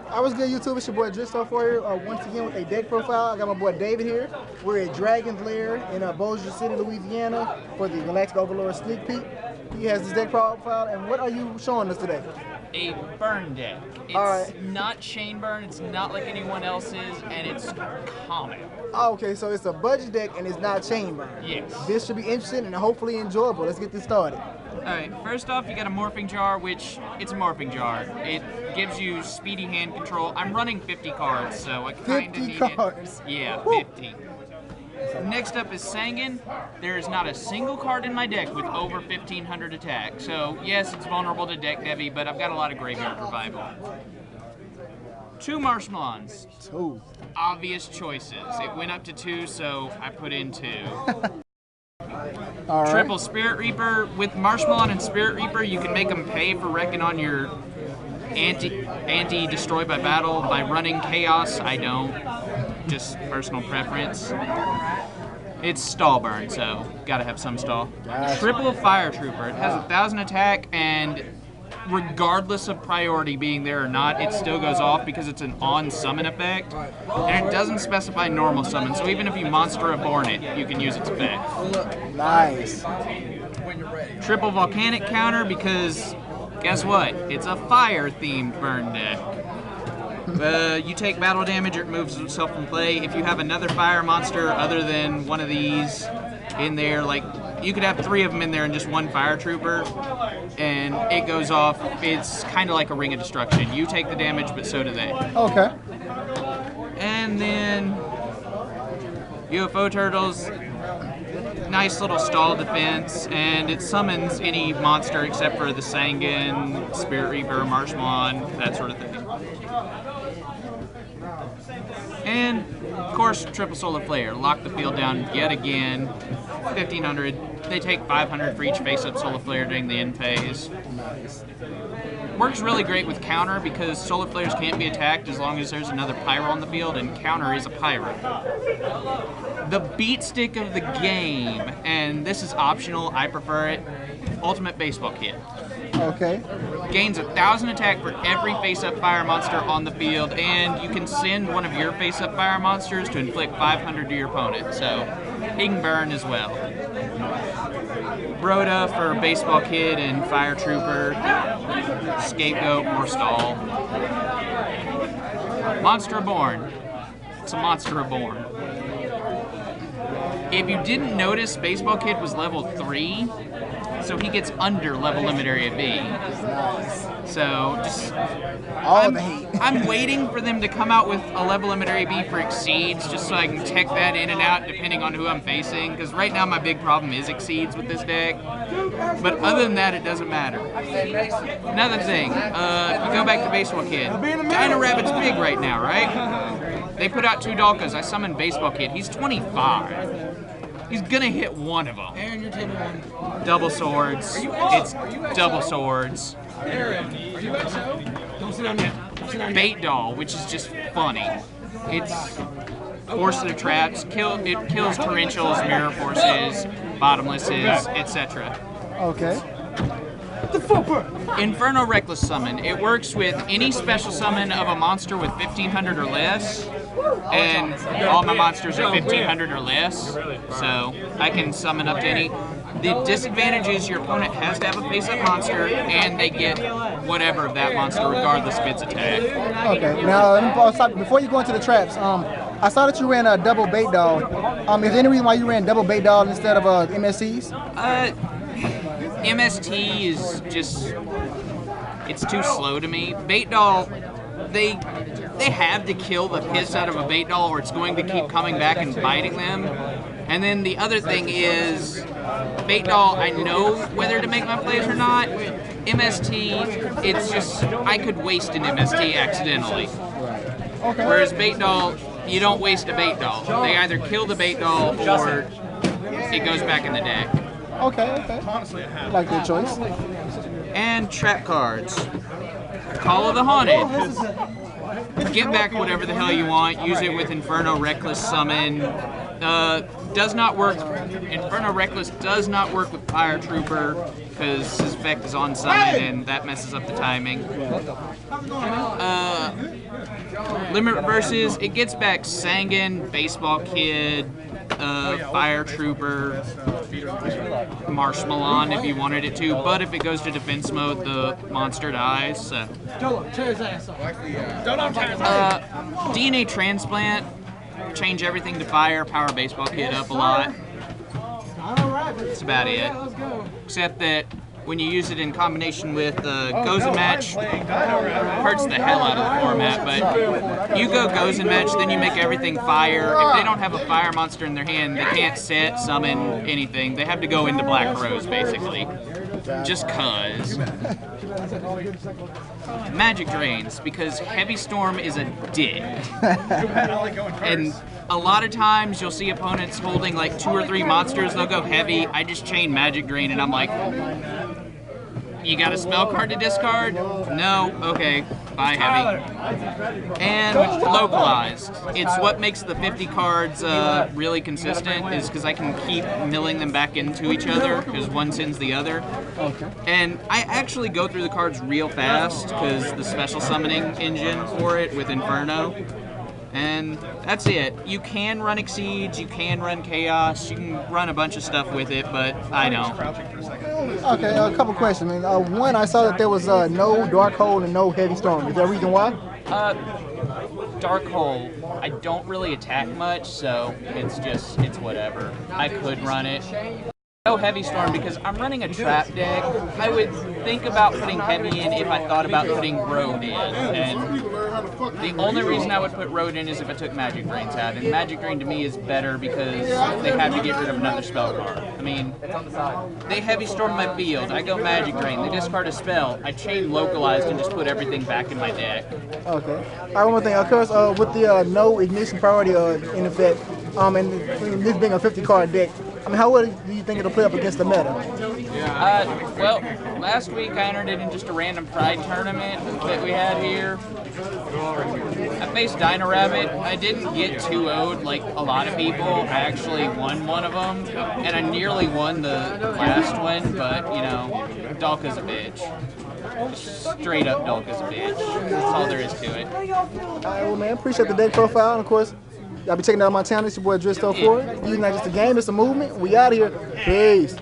I was good, YouTube. It's your boy Dristo for here. Once again with a deck profile. I got my boy David here. We're at Dragon's Lair in Bossier City, Louisiana for the Galactic Overlord sneak peek. He has this deck profile, and what are you showing us today? A burn deck. It's not chain burn, it's not like anyone else's, and it's common. Oh, okay, so it's a budget deck and it's not chain burn. Yes. This should be interesting and hopefully enjoyable. Let's get this started. Alright, first off, you got a morphing jar, which it's a morphing jar. It gives you speedy hand control. I'm running 50 cards, so I kind of need 50 cards? Yeah, Woo. 50. Next up is Sangan. There is not a single card in my deck with over 1500 attack. So yes, it's vulnerable to deck heavy, but I've got a lot of graveyard revival. 2 Marshmallons. 2. Obvious choices. It went up to 2, so I put in 2. All right. Triple Spirit Reaper. With Marshmallon and Spirit Reaper, you can make them pay for wrecking on your anti-destroy by battle. By running Chaos, I don't. Just personal preference. It's stall burn, so gotta have some stall. Gotcha. Triple Fire Trooper. It has 1000 attack, and regardless of priority being there or not, it still goes off because it's an on-summon effect. And it doesn't specify normal summon, so even if you Monster Reborn it, you can use its effect. Nice. Triple Volcanic counter because, guess what? It's a fire-themed burn deck. You take battle damage, it removes itself from play. If you have another fire monster other than one of these in there, like you could have 3 of them in there and just 1 fire trooper, and it goes off. It's kind of like a Ring of Destruction. You take the damage, but so do they. Okay. And then UFO Turtles, nice little stall defense, and it summons any monster except for the Sangan, Spirit Reaper, Marshmallon, that sort of thing. And, of course, Triple Solar Flare. Lock the field down yet again. 1500. They take 500 for each face-up Solar Flare during the end phase. Works really great with counter because Solar Flares can't be attacked as long as there's another Pyro on the field, and counter is a Pyro. The beat stick of the game, and this is optional, I prefer it, Ultimate Baseball Kit. Okay. Gains 1000 attack for every face-up fire monster on the field, and you can send one of your face-up fire monsters to inflict 500 to your opponent, so he can burn as well. Broda for Baseball Kid and Fire Trooper. Scapegoat, more stall. Monster Reborn. It's a Monster Reborn. If you didn't notice, Baseball Kid was level 3, so he gets under level limit area B. So just I'm waiting for them to come out with a level limit area B for Exceeds, just so I can tech that in and out depending on who I'm facing. Because right now my big problem is Exceeds with this deck. But other than that, it doesn't matter. Another thing, if you go back to Baseball Kid, Dino Rabbit's big right now, right? They put out 2 Dalkas. I summoned Baseball Kid. He's 25. He's gonna hit one of them. Aaron, your table 1. Double swords. It's double swords. Aaron, are you XO? Don't sit down yet. Bait doll, which is just funny. It's force of the traps. It kills torrentials, mirror forces, bottomlesses, etc. Okay. Inferno Reckless Summon. It works with any special summon of a monster with 1500 or less. And all my monsters are 1500 or less, so I can summon up to any. The disadvantage is your opponent has to have a face-up monster, and they get whatever of that monster, regardless of its attack. Okay. Now, let me stop. Before you go into the traps, I saw that you ran a double bait doll. Is there any reason why you ran double bait doll instead of MSCs? MST is just, it's too slow to me. Bait doll, they have to kill the piss out of a bait doll or it's going to keep coming back and biting them. And then the other thing is, bait doll, I know whether to make my plays or not. MST, it's just, I could waste an MST accidentally. Okay. Whereas bait doll, you don't waste a bait doll. They either kill the bait doll or it goes back in the deck. Okay, okay. I like that choice. And trap cards. Call of the Haunted. Get back whatever the hell you want. Use it with Inferno Reckless Summon. Does not work. Inferno Reckless does not work with Fire Trooper. because his effect is on summon, and that messes up the timing. Limit reverses, it gets back Sangan, Baseball Kid, Fire Trooper, Marshmallow if you wanted it to, but if it goes to defense mode, the monster dies. So. DNA Transplant, change everything to fire, power Baseball Kid up a lot. That's about it. Except that when you use it in combination with Goes and Match, hurts the hell out of the format, but you go Goes and Match, then you make everything fire. If they don't have a fire monster in their hand, they can't set, summon, anything. They have to go into Black Rose, basically. Just cuz. Magic Drains, because Heavy Storm is a dick. And a lot of times you'll see opponents holding like 2 or 3 monsters, they'll go heavy, I just chain Magic Drain and I'm like, you got a spell card to discard? No? Okay, bye heavy. And localized. It's what makes the 50 cards really consistent, is because I can keep milling them back into each other, because one sends the other. And I actually go through the cards real fast, because the special summoning engine for it with Inferno. And that's it. You can run Exceeds, you can run Chaos, you can run a bunch of stuff with it, but I don't. Okay, a couple questions. One, I saw that there was no Dark Hole and no Heavy Storm. Is there a reason why? Dark Hole, I don't really attack much, so it's whatever. I could run it. No Heavy Storm because I'm running a trap deck. I would think about putting Heavy in if I thought about putting Road in. And the only reason I would put Road in is if I took Magic Drains out. And Magic Drain to me is better because they have to get rid of another spell card. I mean, they Heavy Storm my field. I go Magic Drain. They discard a spell. I chain Localized and just put everything back in my deck. Okay. All right, one more thing. Of course, with the no ignition priority in effect, and this being a 50-card deck, I mean, how well do you think it'll play up against the meta? Well, last week I entered it in just a random Pride tournament that we had here. I faced Dino Rabbit. I didn't get 2-0'd like a lot of people. I actually won one of them, and I nearly won the last one, but, you know, Dalka's a bitch. Straight up Dalka's a bitch. That's all there is to it. All right, well, man, appreciate the deck profile, and of course, y'all be checking out my channel. It's your boy Dristo 4. It's not just a game, it's a movement. We out of here. Peace.